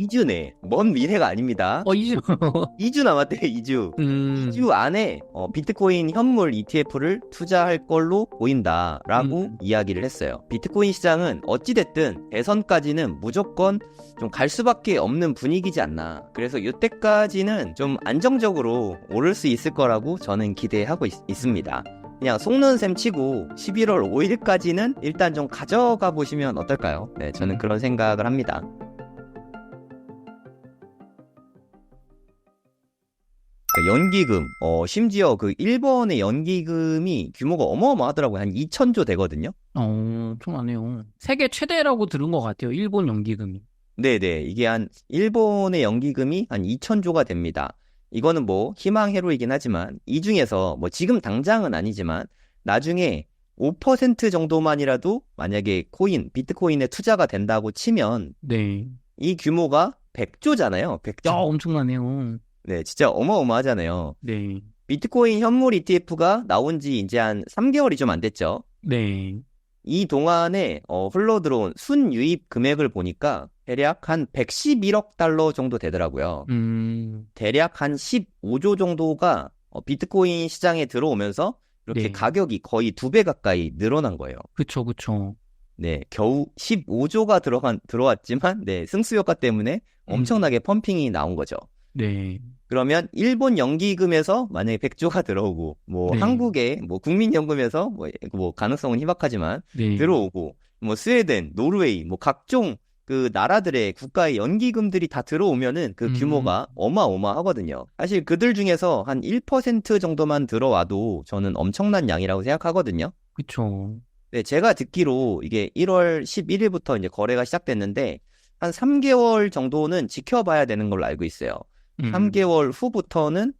2주 내, 먼 미래가 아닙니다. 2주. 2주 남았대요, 2주. 음, 2주 안에 비트코인 현물 ETF를 투자할 걸로 보인다라고 음, 이야기를 했어요. 비트코인 시장은 어찌됐든 대선까지는 무조건 좀 갈 수밖에 없는 분위기지 않나. 그래서 이때까지는 좀 안정적으로 오를 수 있을 거라고 저는 기대하고 있습니다. 그냥 속는 셈 치고 11월 5일까지는 일단 좀 가져가 보시면 어떨까요? 네, 저는 그런 생각을 합니다. 연기금, 심지어 그 일본의 연기금이 규모가 어마어마하더라고요. 한 2천조 되거든요. 좀 안 해요. 세계 최대라고 들은 것 같아요. 일본 연기금이. 네네. 이게 일본의 연기금이 한 2천조가 됩니다. 이거는 뭐 희망회로이긴 하지만 이 중에서 뭐 지금 당장은 아니지만 나중에 5% 정도만이라도 만약에 비트코인에 투자가 된다고 치면 네. 이 규모가 100조잖아요. 야, 100조. 엄청나네요. 네, 진짜 어마어마하잖아요. 네. 비트코인 현물 ETF가 나온 지 이제 한 3개월이 좀 안 됐죠. 네. 이 동안에 흘러들어온 순유입 금액을 보니까 대략 한 111억 달러 정도 되더라고요. 음, 대략 한 15조 정도가 비트코인 시장에 들어오면서 이렇게 네. 가격이 거의 2배 가까이 늘어난 거예요. 그쵸, 그쵸. 네, 겨우 15조가 들어왔지만, 네, 승수 효과 때문에 음, 엄청나게 펌핑이 나온 거죠. 네. 그러면 일본 연기금에서 만약에 100조가 들어오고 뭐 네. 한국의 뭐 국민연금에서 뭐 가능성은 희박하지만 네. 들어오고 뭐 스웨덴, 노르웨이 뭐 각종 그 나라들의 국가의 연기금들이 다 들어오면은 그 음, 규모가 어마어마하거든요. 사실 그들 중에서 한 1% 정도만 들어와도 저는 엄청난 양이라고 생각하거든요. 그쵸. 네, 제가 듣기로 이게 1월 11일부터 이제 거래가 시작됐는데 한 3개월 정도는 지켜봐야 되는 걸로 알고 있어요. 음, 3개월 후부터는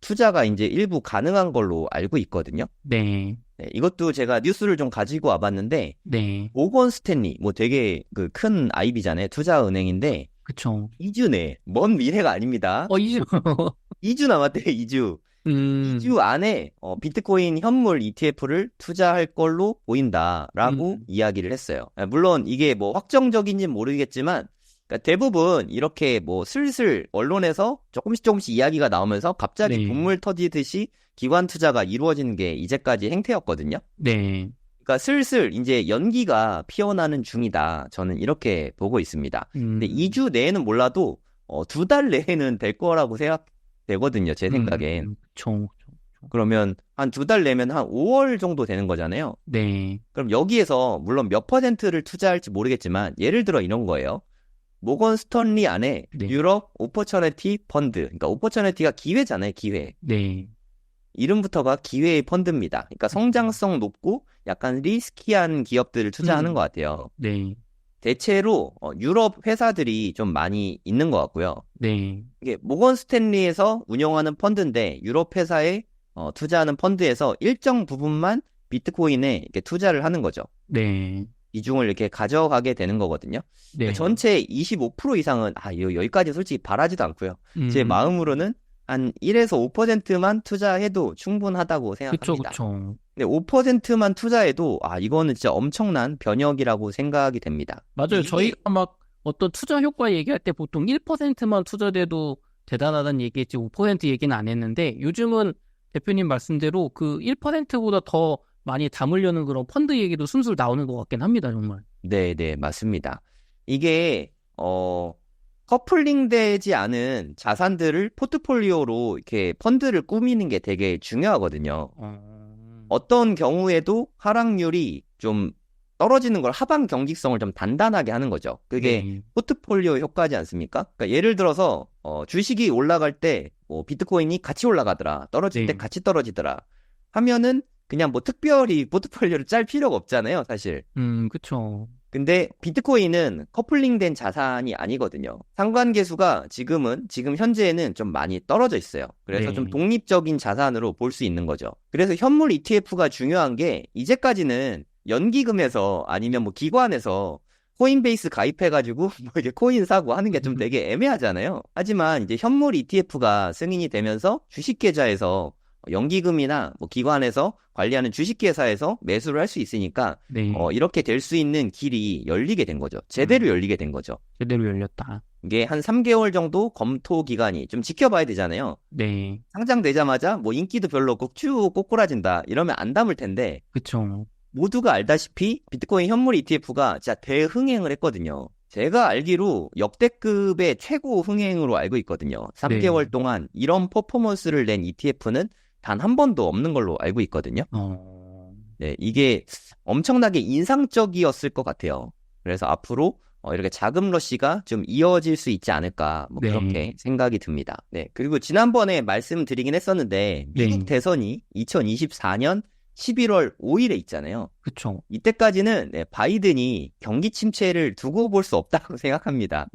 투자가 이제 일부 가능한 걸로 알고 있거든요. 네. 네, 이것도 제가 뉴스를 좀 가지고 와봤는데 네. 모건 스탠리 뭐 되게 그 큰 IB잖아요. 투자은행인데 그쵸. 2주 내, 먼 미래가 아닙니다. 2주. 2주 남았대요, 2주. 음, 2주 안에 비트코인 현물 ETF를 투자할 걸로 보인다라고 음, 이야기를 했어요. 물론 이게 뭐 확정적인지는 모르겠지만 그러니까 대부분 이렇게 뭐 슬슬 언론에서 조금씩 조금씩 이야기가 나오면서 갑자기 네. 분물 터지듯이 기관 투자가 이루어지는 게 이제까지 행태였거든요. 네. 그러니까 슬슬 이제 연기가 피어나는 중이다. 저는 이렇게 보고 있습니다. 근데 음, 2주 내에는 몰라도 2달 내에는 될 거라고 생각되거든요. 제 생각엔. 그쵸. 그쵸. 그러면 한 2달 내면 한 5월 정도 되는 거잖아요. 네. 그럼 여기에서 물론 몇 퍼센트를 투자할지 모르겠지만 예를 들어 이런 거예요. 모건 스턴리 안에 네. 유럽 오퍼처너티 펀드. 그러니까 오퍼처너티가 기회잖아요, 기회. 네. 이름부터가 기회의 펀드입니다. 그러니까 음, 성장성 높고 약간 리스키한 기업들을 투자하는 것 같아요. 네. 대체로 유럽 회사들이 좀 많이 있는 것 같고요. 네. 이게 모건 스탠리에서 운영하는 펀드인데 유럽 회사에 투자하는 펀드에서 일정 부분만 비트코인에 이렇게 투자를 하는 거죠. 네. 비중을 이렇게 가져가게 되는 거거든요. 그러니까 네. 전체 25% 이상은 여기까지 솔직히 바라지도 않고요. 제 음, 마음으로는 한 1에서 5%만 투자해도 충분하다고 그쵸, 생각합니다. 그쵸. 근데 5%만 투자해도 이거는 진짜 엄청난 변혁이라고 생각이 됩니다. 근데 맞아요. 이게 저희가 막 어떤 투자 효과 얘기할 때 보통 1%만 투자돼도 대단하다는 얘기했지 5% 얘기는 안 했는데 요즘은 대표님 말씀대로 그 1%보다 더 많이 담으려는 그런 펀드 얘기도 술술 나오는 것 같긴 합니다, 정말. 네, 맞습니다. 이게 커플링 되지 않은 자산들을 포트폴리오로 이렇게 펀드를 꾸미는 게 되게 중요하거든요. 어, 어떤 경우에도 하락률이 좀 떨어지는 걸 하방 경직성을 좀 단단하게 하는 거죠. 그게 네. 포트폴리오 효과지 않습니까? 그러니까 예를 들어서 주식이 올라갈 때 뭐 비트코인이 같이 올라가더라. 떨어질 때 네. 같이 떨어지더라. 하면은 그냥 뭐 특별히 포트폴리오를 짤 필요가 없잖아요, 사실. 그쵸. 근데 비트코인은 커플링된 자산이 아니거든요. 상관계수가 지금 현재에는 좀 많이 떨어져 있어요. 그래서 좀 네. 독립적인 자산으로 볼 수 있는 거죠. 그래서 현물 ETF가 중요한 게 이제까지는 연기금에서 아니면 뭐 기관에서 코인베이스 가입해가지고 뭐 이게 코인 사고 하는 게 좀 되게 애매하잖아요. 하지만 이제 현물 ETF가 승인이 되면서 주식계좌에서 연기금이나 뭐 기관에서 관리하는 주식회사에서 매수를 할 수 있으니까 네. 이렇게 될 수 있는 길이 열리게 된 거죠. 제대로 음, 열리게 된 거죠. 제대로 열렸다. 이게 한 3개월 정도 검토 기간이 좀 지켜봐야 되잖아요. 네, 상장되자마자 뭐 인기도 별로 없고 쭉 꼬꾸라진다 이러면 안 담을 텐데 그쵸. 모두가 알다시피 비트코인 현물 ETF가 진짜 대흥행을 했거든요. 제가 알기로 역대급의 최고 흥행으로 알고 있거든요. 네, 3개월 동안 이런 퍼포먼스를 낸 ETF는 단 한 번도 없는 걸로 알고 있거든요. 네, 이게 엄청나게 인상적이었을 것 같아요. 그래서 앞으로 이렇게 자금 러시가 좀 이어질 수 있지 않을까, 뭐 네, 그렇게 생각이 듭니다. 네, 그리고 지난번에 말씀드리긴 했었는데, 미국 네, 대선이 2024년 11월 5일에 있잖아요. 그쵸. 이때까지는 네, 바이든이 경기 침체를 두고 볼 수 없다고 생각합니다.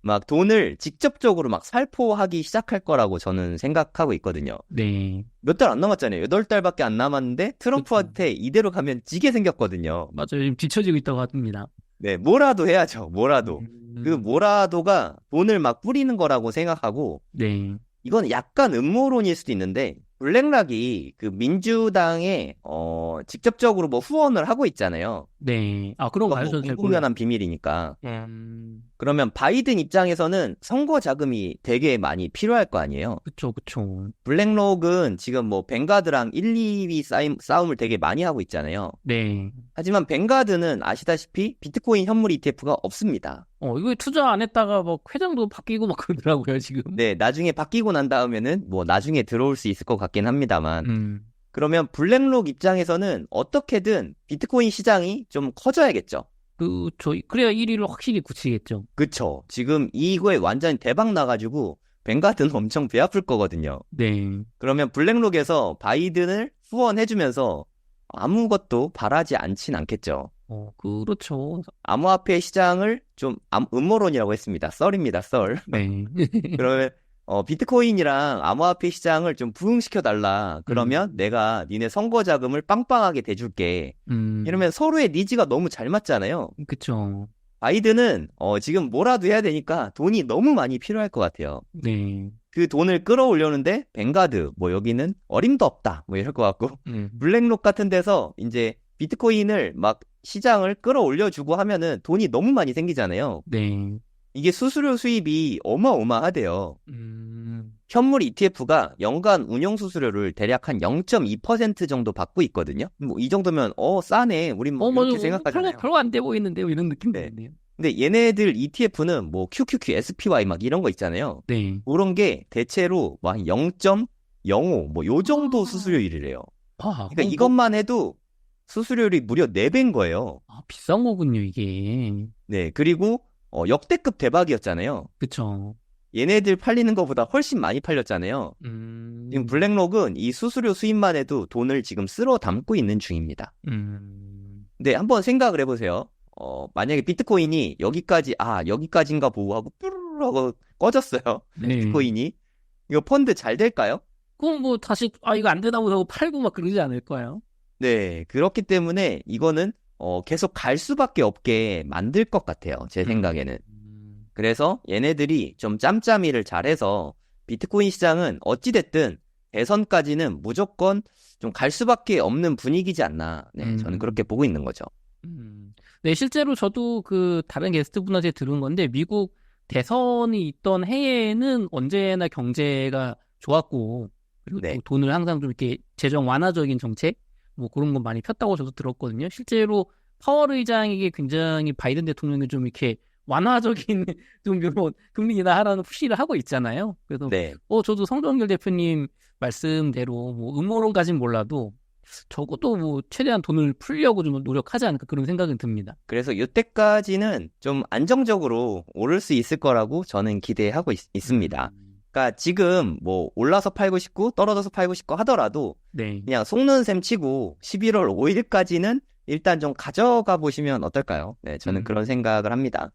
막 돈을 직접적으로 막 살포하기 시작할 거라고 저는 생각하고 있거든요. 네, 몇 달 안 남았잖아요. 8달밖에 안 남았는데 그쵸. 트럼프한테 이대로 가면 지게 생겼거든요. 맞아요. 지금 뒤처지고 있다고 합니다. 네, 뭐라도 해야죠. 뭐라도. 그 음, 뭐라도가 돈을 막 뿌리는 거라고 생각하고 네, 이건 약간 음모론일 수도 있는데 블랙락이 그 민주당에 직접적으로 뭐 후원을 하고 있잖아요. 네. 아, 그런 거 이건 알죠? 뭐 저는 잘 몰라요. 무궁연한 비밀이니까. 음, 그러면 바이든 입장에서는 선거 자금이 되게 많이 필요할 거 아니에요. 그쵸, 그쵸. 블랙록은 지금 뭐 뱅가드랑 1, 2위 싸움을 되게 많이 하고 있잖아요. 네. 하지만 뱅가드는 아시다시피 비트코인 현물 ETF가 없습니다. 이거 투자 안 했다가 뭐 회장도 바뀌고 막 그러더라고요, 지금. 네, 나중에 바뀌고 난 다음에는 뭐 나중에 들어올 수 있을 것 같긴 합니다만. 음, 그러면 블랙록 입장에서는 어떻게든 비트코인 시장이 좀 커져야겠죠. 그래야 1위를 확실히 굳히겠죠. 그쵸. 지금 이거에 완전히 대박 나가지고 뱅가드는 엄청 배 아플 거거든요. 네. 그러면 블랙록에서 바이든을 후원해주면서 아무것도 바라지 않진 않겠죠. 그렇죠. 암호화폐 시장을 좀 음모론이라고 했습니다. 썰입니다, 썰. 네. 그러면 비트코인이랑 암호화폐 시장을 좀 부흥시켜달라. 그러면 음, 내가 니네 선거 자금을 빵빵하게 대줄게. 이러면 서로의 니즈가 너무 잘 맞잖아요. 그쵸. 바이든은 지금 뭐라도 해야 되니까 돈이 너무 많이 필요할 것 같아요. 네. 그 돈을 끌어올려는데 뱅가드 뭐 여기는 어림도 없다 뭐 이럴 것 같고 음, 블랙록 같은 데서 이제 비트코인을 막 시장을 끌어올려주고 하면은 돈이 너무 많이 생기잖아요. 네. 이게 수수료 수입이 어마어마하대요. 음, 현물 ETF가 연간 운용 수수료를 대략 한 0.2% 정도 받고 있거든요. 뭐 이 정도면 싸네. 우린 뭐 맞아. 이렇게 생각하잖아요. 별거 안 돼 보이는데요. 이런 느낌 네. 드네요. 근데 얘네들 ETF는 뭐 QQQ, SPY 막 이런 거 있잖아요. 네. 그런 게 대체로 뭐 한 0.05 뭐 요 정도 수수료율이래요. 그러니까 그럼 이것만 해도 수수료율이 무려 4배인 거예요. 비싼 거군요, 이게. 네, 그리고 역대급 대박이었잖아요. 그쵸. 얘네들 팔리는 것보다 훨씬 많이 팔렸잖아요. 지금 음, 블랙록은 이 수수료 수입만 해도 돈을 지금 쓸어 담고 있는 중입니다. 음, 근데 한번 생각을 해보세요. 만약에 비트코인이 여기까지인가 보고 하고 뾰루루 하고 꺼졌어요. 네. 비트코인이. 이거 펀드 잘 될까요? 그럼 뭐 다시, 이거 안 되나 보다고 팔고 막 그러지 않을까요? 네, 그렇기 때문에 이거는 계속 갈 수밖에 없게 만들 것 같아요. 제 생각에는. 그래서 얘네들이 좀 짬짬이를 잘해서 비트코인 시장은 어찌됐든 대선까지는 무조건 좀 갈 수밖에 없는 분위기지 않나. 네, 저는 그렇게 보고 있는 거죠. 네, 실제로 저도 다른 게스트분한테 들은 건데, 미국 대선이 있던 해에는 언제나 경제가 좋았고, 그리고 네. 또 돈을 항상 좀 이렇게 재정 완화적인 정책, 뭐 그런 건 많이 폈다고 저도 들었거든요. 실제로 파월 의장에게 굉장히 바이든 대통령이 좀 이렇게 완화적인 좀 이런 금리 인하하라는 푸시를 하고 있잖아요. 그래서, 네. 저도 성동길 대표님 말씀대로 뭐 음모론까진 몰라도 적어도 뭐 최대한 돈을 풀려고 좀 노력하지 않을까 그런 생각은 듭니다. 그래서 이때까지는 좀 안정적으로 오를 수 있을 거라고 저는 기대하고 있습니다. 그러니까 지금 뭐 올라서 팔고 싶고 떨어져서 팔고 싶고 하더라도 네. 그냥 속는 셈 치고 11월 5일까지는 일단 좀 가져가 보시면 어떨까요? 네, 저는 그런 생각을 합니다.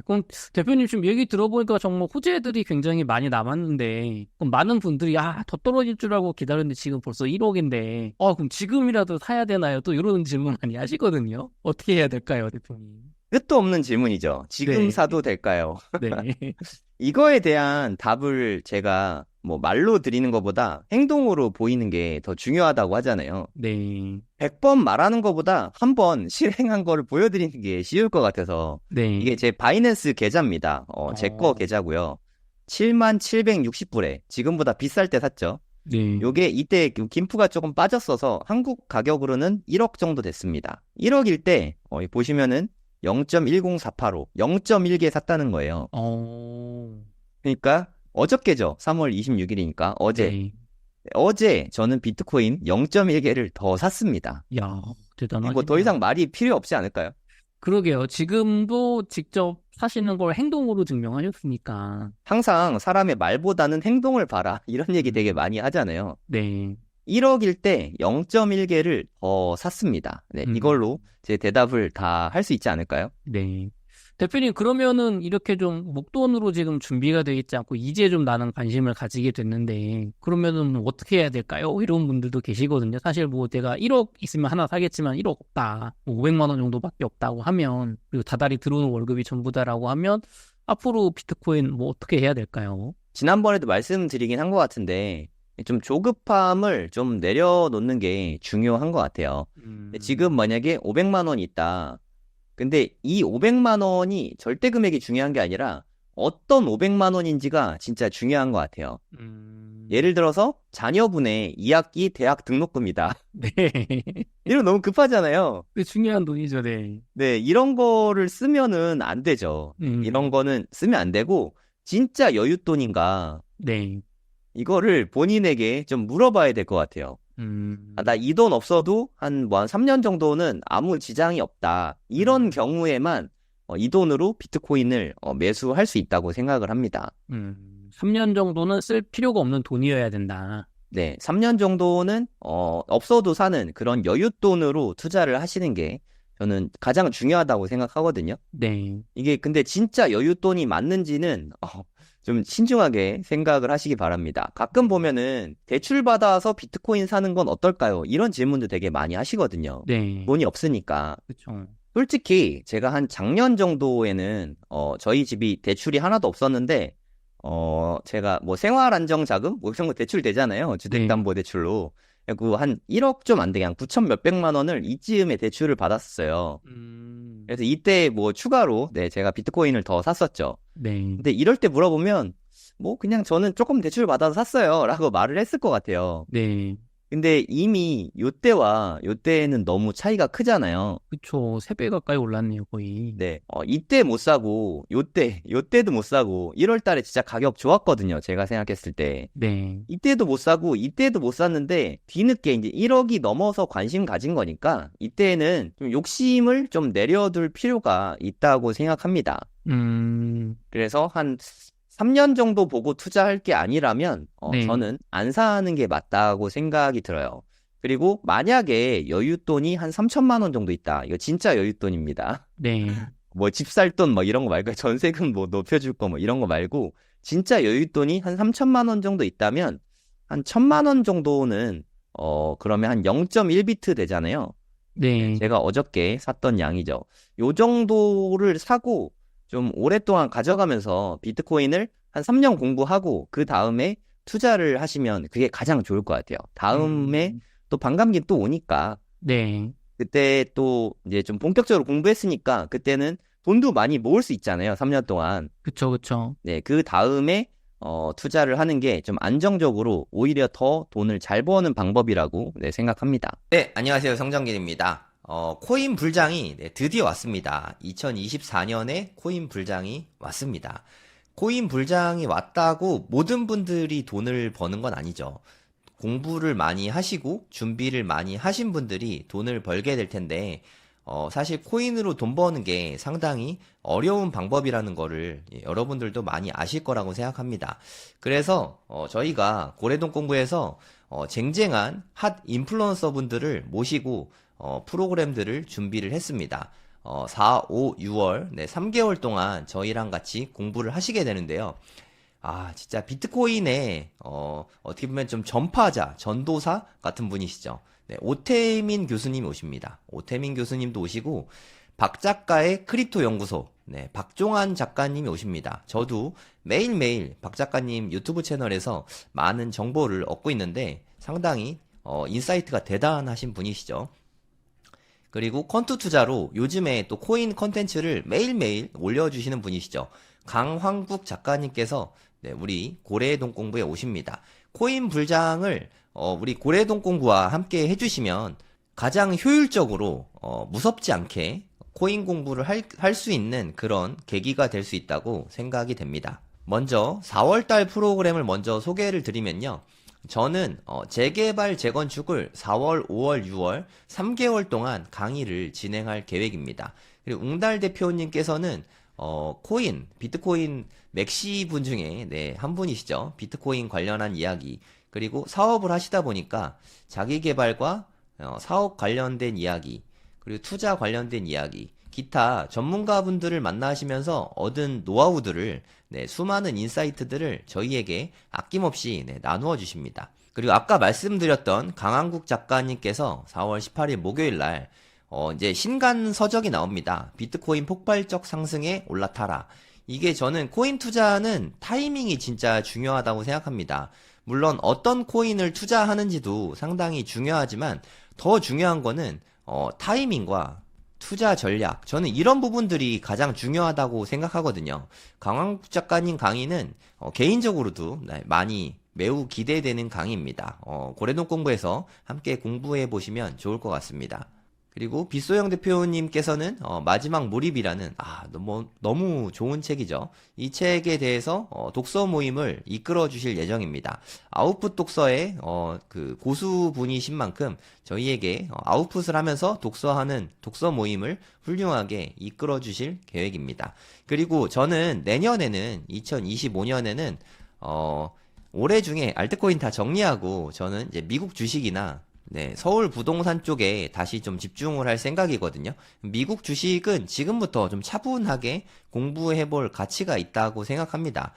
그럼 대표님 지금 얘기 들어보니까 정말 호재들이 굉장히 많이 남았는데, 그럼 많은 분들이, 더 떨어질 줄 알고 기다렸는데 지금 벌써 1억인데, 그럼 지금이라도 사야 되나요? 또 이런 질문 많이 하시거든요. 어떻게 해야 될까요, 대표님? 끝도 없는 질문이죠. 지금 네. 사도 될까요? 네. 이거에 대한 답을 제가 뭐 말로 드리는 것보다 행동으로 보이는 게 더 중요하다고 하잖아요. 네. 100번 말하는 것보다 한 번 실행한 거를 보여드리는 게 쉬울 것 같아서 네. 이게 제 바이낸스 계좌입니다. 제 거 어, 계좌고요. 77,660불에 지금보다 비쌀 때 샀죠. 네. 요게 이때 그 김프가 조금 빠졌어서 한국 가격으로는 1억 정도 됐습니다. 1억일 때 보시면은 0.10485, 0.1개 샀다는 거예요. 어, 그러니까 어저께죠. 3월 26일이니까 네. 어제 저는 비트코인 0.1개를 더 샀습니다. 야, 뭐 더 대단하시네요. 이상 말이 필요 없지 않을까요? 그러게요. 지금도 직접 사시는 걸 행동으로 증명하셨으니까. 항상 사람의 말보다는 행동을 봐라. 이런 얘기 되게 많이 하잖아요. 네. 1억일 때 0.1개를 더 샀습니다. 네, 음, 이걸로 제 대답을 다 할 수 있지 않을까요? 네. 대표님, 그러면은 이렇게 좀 목돈으로 지금 준비가 되어 있지 않고 이제 좀 나는 관심을 가지게 됐는데, 그러면은 어떻게 해야 될까요? 이런 분들도 계시거든요. 사실 뭐 내가 1억 있으면 하나 사겠지만 1억 없다. 뭐 500만 원 정도밖에 없다고 하면, 그리고 다달이 들어오는 월급이 전부다라고 하면, 앞으로 비트코인 뭐 어떻게 해야 될까요? 지난번에도 말씀드리긴 한 것 같은데 좀 조급함을 좀 내려놓는 게 중요한 것 같아요. 지금 만약에 500만 원 있다. 근데 이 500만 원이 절대 금액이 중요한 게 아니라 어떤 500만 원인지가 진짜 중요한 것 같아요. 예를 들어서 자녀분의 2학기 대학 등록금이다. 네. 이런 거 너무 급하잖아요. 그 중요한 돈이죠, 네. 네, 이런 거를 쓰면은 안 되죠. 이런 거는 쓰면 안 되고 진짜 여윳돈인가 네. 이거를 본인에게 좀 물어봐야 될 것 같아요. 나 이 돈 없어도 한 3년 정도는 아무 지장이 없다. 이런 경우에만 이 돈으로 비트코인을 매수할 수 있다고 생각을 합니다. 3년 정도는 쓸 필요가 없는 돈이어야 된다. 네, 3년 정도는 없어도 사는 그런 여윳돈으로 투자를 하시는 게 저는 가장 중요하다고 생각하거든요. 네. 이게 근데 진짜 여윳돈이 맞는지는 좀 신중하게 생각을 하시기 바랍니다. 가끔 보면은 대출 받아서 비트코인 사는 건 어떨까요? 이런 질문도 되게 많이 하시거든요. 네. 돈이 없으니까. 그렇죠. 솔직히 제가 한 작년 정도에는 저희 집이 대출이 하나도 없었는데 제가 뭐 생활안정자금 뭐 이런 거 대출 되잖아요. 주택담보대출로. 그한 1억 좀 안 되게 한 9천 몇백만 원을 이쯤에 대출을 받았어요. 그래서 이때 뭐 추가로 네, 제가 비트코인을 더 샀었죠. 네. 근데 이럴 때 물어보면 뭐 그냥 저는 조금 대출 받아서 샀어요 라고 말을 했을 것 같아요. 네. 근데 이미 요때와 요때는 너무 차이가 크잖아요. 그쵸. 3배 가까이 올랐네요, 거의. 네, 이때 못 사고 요때도 못 사고 1월 달에 진짜 가격 좋았거든요. 제가 생각했을 때. 네. 이때도 못 사고 이때도 못 샀는데 뒤늦게 이제 1억이 넘어서 관심 가진 거니까 이때는 좀 욕심을 좀 내려둘 필요가 있다고 생각합니다. 그래서 한 3년 정도 보고 투자할 게 아니라면 네. 저는 안 사는 게 맞다고 생각이 들어요. 그리고 만약에 여윳돈이 한 3천만 원 정도 있다. 이거 진짜 여윳돈입니다. 네. 뭐 집 살 돈 뭐 이런 거 말고 전세금 뭐 높여줄 거 뭐 이런 거 말고 진짜 여윳돈이 한 3천만 원 정도 있다면 한 1,000만 원 정도는 그러면 한 0.1비트 되잖아요. 네. 제가 어저께 샀던 양이죠. 요 정도를 사고 좀 오랫동안 가져가면서 비트코인을 한 3년 공부하고 그 다음에 투자를 하시면 그게 가장 좋을 것 같아요. 다음에 또 반감기 또 오니까 네. 그때 또 이제 좀 본격적으로 공부했으니까 그때는 돈도 많이 모을 수 있잖아요. 3년 동안. 그쵸, 그쵸. 네, 그 다음에 투자를 하는 게 좀 안정적으로 오히려 더 돈을 잘 버는 방법이라고 네, 생각합니다. 네, 안녕하세요. 성정길입니다. 코인 불장이 드디어 왔습니다. 2024년에 코인 불장이 왔습니다. 코인 불장이 왔다고 모든 분들이 돈을 버는 건 아니죠. 공부를 많이 하시고 준비를 많이 하신 분들이 돈을 벌게 될 텐데 사실 코인으로 돈 버는 게 상당히 어려운 방법이라는 거를 여러분들도 많이 아실 거라고 생각합니다. 그래서 저희가 고래동 공부에서 쟁쟁한 핫 인플루언서 분들을 모시고 프로그램들을 준비를 했습니다. 4, 5, 6월 네, 3개월 동안 저희랑 같이 공부를 하시게 되는데요. 진짜 비트코인의 어떻게 보면 좀 전파자, 전도사 같은 분이시죠. 네, 오태민 교수님이 오십니다. 오태민 교수님도 오시고 박 작가의 크립토 연구소, 네, 박종환 작가님이 오십니다. 저도 매일매일 박 작가님 유튜브 채널에서 많은 정보를 얻고 있는데 상당히 인사이트가 대단하신 분이시죠. 그리고 컨투 투자로 요즘에 또 코인 컨텐츠를 매일매일 올려주시는 분이시죠. 강황국 작가님께서 네, 우리 고래동 공부에 오십니다. 코인 불장을 우리 고래동 공부와 함께 해주시면 가장 효율적으로 무섭지 않게 코인 공부를 할 수 있는 그런 계기가 될 수 있다고 생각이 됩니다. 먼저 4월달 프로그램을 먼저 소개를 드리면요. 저는 재개발 재건축을 4월, 5월, 6월 3개월 동안 강의를 진행할 계획입니다. 그리고 웅달 대표님께서는 코인, 비트코인 맥시 분 중에 네, 한 분이시죠. 비트코인 관련한 이야기 그리고 사업을 하시다 보니까 자기 개발과 사업 관련된 이야기 그리고 투자 관련된 이야기 기타 전문가분들을 만나시면서 얻은 노하우들을 네, 수많은 인사이트들을 저희에게 아낌없이 네, 나누어 주십니다. 그리고 아까 말씀드렸던 강한국 작가님께서 4월 18일 목요일 날 이제 신간 서적이 나옵니다. 비트코인 폭발적 상승에 올라타라. 이게 저는 코인 투자는 타이밍이 진짜 중요하다고 생각합니다. 물론 어떤 코인을 투자하는지도 상당히 중요하지만 더 중요한 거는 타이밍과 투자 전략. 저는 이런 부분들이 가장 중요하다고 생각하거든요. 강황국 작가님 강의는 개인적으로도 많이 매우 기대되는 강의입니다. 고래동 공부에서 함께 공부해 보시면 좋을 것 같습니다. 그리고 빗소영 대표님께서는 마지막 몰입이라는 너무 좋은 책이죠. 이 책에 대해서 독서 모임을 이끌어 주실 예정입니다. 아웃풋 독서의 그 고수분이신 만큼 저희에게 아웃풋을 하면서 독서하는 독서 모임을 훌륭하게 이끌어 주실 계획입니다. 그리고 저는 내년에는 2025년에는 올해 중에 알트코인 다 정리하고 저는 이제 미국 주식이나 네, 서울 부동산 쪽에 다시 좀 집중을 할 생각이거든요. 미국 주식은 지금부터 좀 차분하게 공부해 볼 가치가 있다고 생각합니다.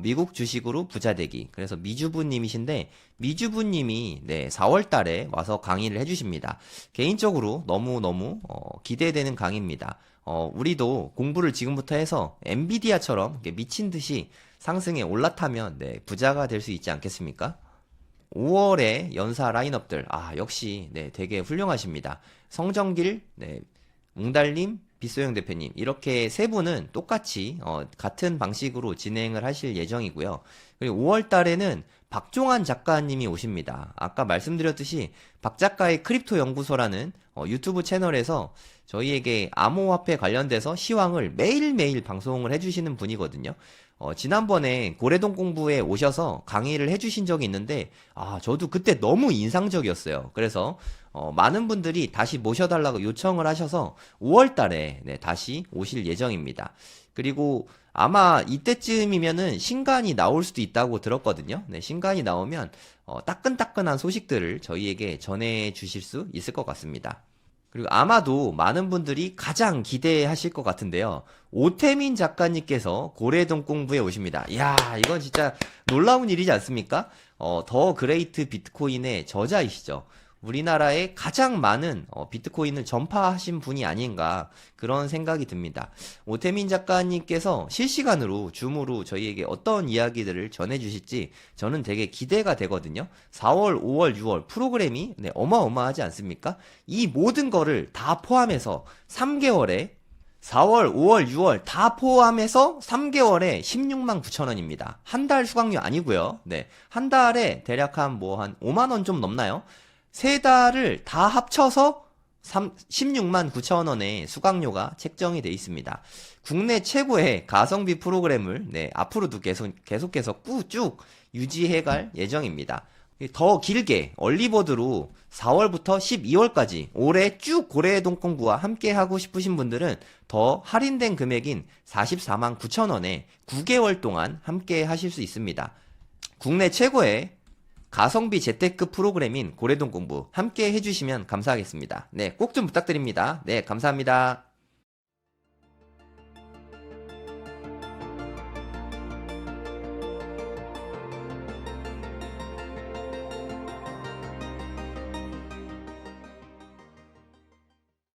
미국 주식으로 부자 되기. 그래서 미주부님이신데, 미주부님이 네, 4월 달에 와서 강의를 해주십니다. 개인적으로 너무너무 기대되는 강의입니다. 우리도 공부를 지금부터 해서 엔비디아처럼 미친 듯이 상승에 올라타면 네, 부자가 될 수 있지 않겠습니까? 5월에 연사 라인업들 역시 네, 되게 훌륭하십니다. 성정길, 네, 웅달님, 빗소영 대표님 이렇게 세 분은 똑같이 같은 방식으로 진행을 하실 예정이고요. 그리고 5월 달에는 박종환 작가님이 오십니다. 아까 말씀드렸듯이 박 작가의 크립토 연구소라는 유튜브 채널에서 저희에게 암호화폐 관련돼서 시황을 매일매일 방송을 해주시는 분이거든요. 지난번에 고래동 공부에 오셔서 강의를 해주신 적이 있는데, 저도 그때 너무 인상적이었어요. 그래서, 많은 분들이 다시 모셔달라고 요청을 하셔서 5월 달에, 네, 다시 오실 예정입니다. 그리고 아마 이때쯤이면은 신간이 나올 수도 있다고 들었거든요. 네, 신간이 나오면, 따끈따끈한 소식들을 저희에게 전해 주실 수 있을 것 같습니다. 그리고 아마도 많은 분들이 가장 기대하실 것 같은데요. 오태민 작가님께서 고래동 공부에 오십니다. 이야, 이건 진짜 놀라운 일이지 않습니까? 더 그레이트 비트코인의 저자이시죠. 우리나라에 가장 많은 비트코인을 전파하신 분이 아닌가 그런 생각이 듭니다. 오태민 작가님께서 실시간으로 줌으로 저희에게 어떤 이야기들을 전해주실지 저는 되게 기대가 되거든요. 4월, 5월, 6월 프로그램이 네, 어마어마하지 않습니까? 이 모든 거를 다 포함해서 3개월에 4월, 5월, 6월 다 포함해서 3개월에 16만 9천 원입니다. 한 달 수강료 아니고요. 네, 한 달에 대략 한 5만 원 좀 넘나요? 세 달을 다 합쳐서 16만 9천 원의 수강료가 책정이 되어 있습니다. 국내 최고의 가성비 프로그램을 네, 앞으로도 계속해서 쭉 유지해갈 예정입니다. 더 길게 얼리버드로 4월부터 12월까지 올해 쭉 고래동 공부와 함께 하고 싶으신 분들은 더 할인된 금액인 44만 9천 원에 9개월 동안 함께 하실 수 있습니다. 국내 최고의 가성비 재테크 프로그램인 고래동 공부 함께 해주시면 감사하겠습니다. 네, 꼭 좀 부탁드립니다. 네, 감사합니다.